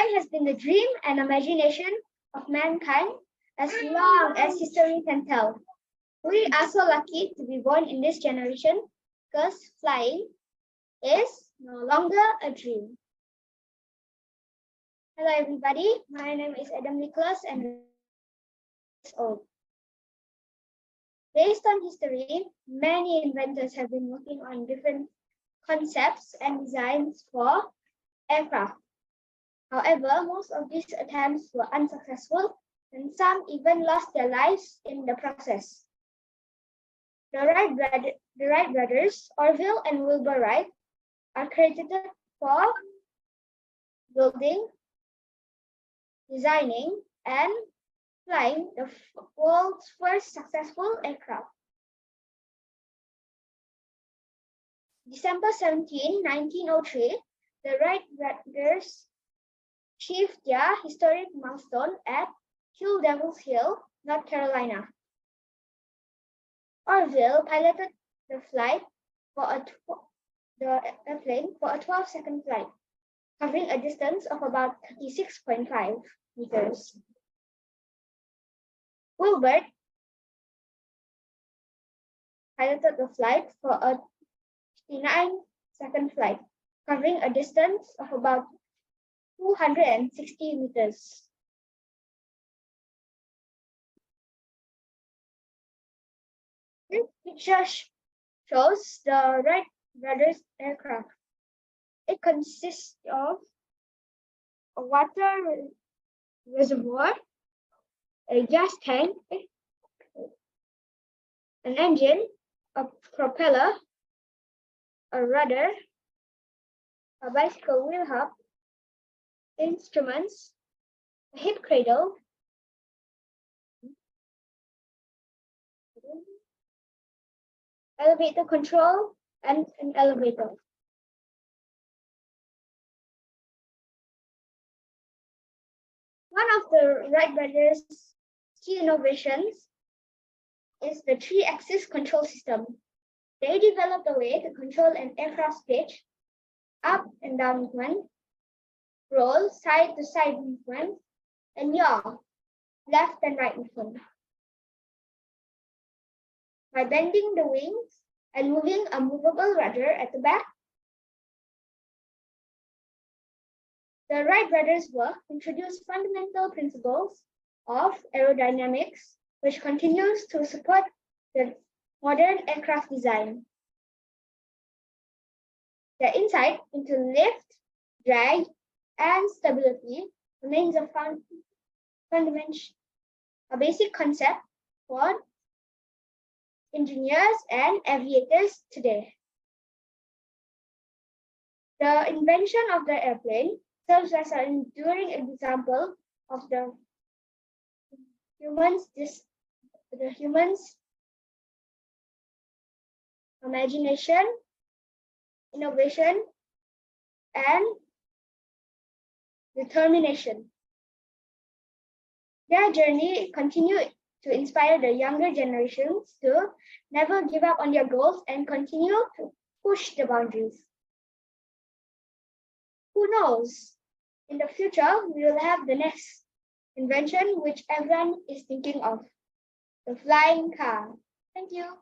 Flying has been the dream and imagination of mankind as long as history can tell. We are so lucky to be born in this generation because flying is no longer a dream. Hello everybody, my name is Adam Nicholas and I'm old. Based on history, many inventors have been working on different concepts and designs for aircraft. However, most of these attempts were unsuccessful and some even lost their lives in the process. The Wright brothers, Orville and Wilbur Wright, are credited for building, designing, and flying the world's first successful aircraft. December 17, 1903, the Wright brothers achieved their historic milestone at Kill Devil's Hill, North Carolina. Orville piloted the airplane for a 12-second flight, covering a distance of about 36.5 meters. Wilbur piloted the flight for a 59-second flight, covering a distance of about 260 meters. This picture shows the Wright brothers aircraft. It consists of a water reservoir, a gas tank, an engine, a propeller, a rudder, a bicycle wheel hub, instruments, a hip cradle, elevator control, and an elevator. One of the Wright brothers' key innovations is the three-axis control system. They developed a way to control an aircraft's pitch, up and down movement, roll, side-to-side movement, and yaw, left and right movement. By bending the wings and moving a movable rudder at the back, the Wright brothers' work introduced fundamental principles of aerodynamics, which continues to support the modern aircraft design. The insight into lift, drag, and stability remains a basic concept for engineers and aviators today. The invention of the airplane serves as an enduring example of the humans' imagination, innovation, and determination. Their journey continued to inspire the younger generations to never give up on their goals and continue to push the boundaries. Who knows? In the future, we will have the next invention which everyone is thinking of, the flying car. Thank you.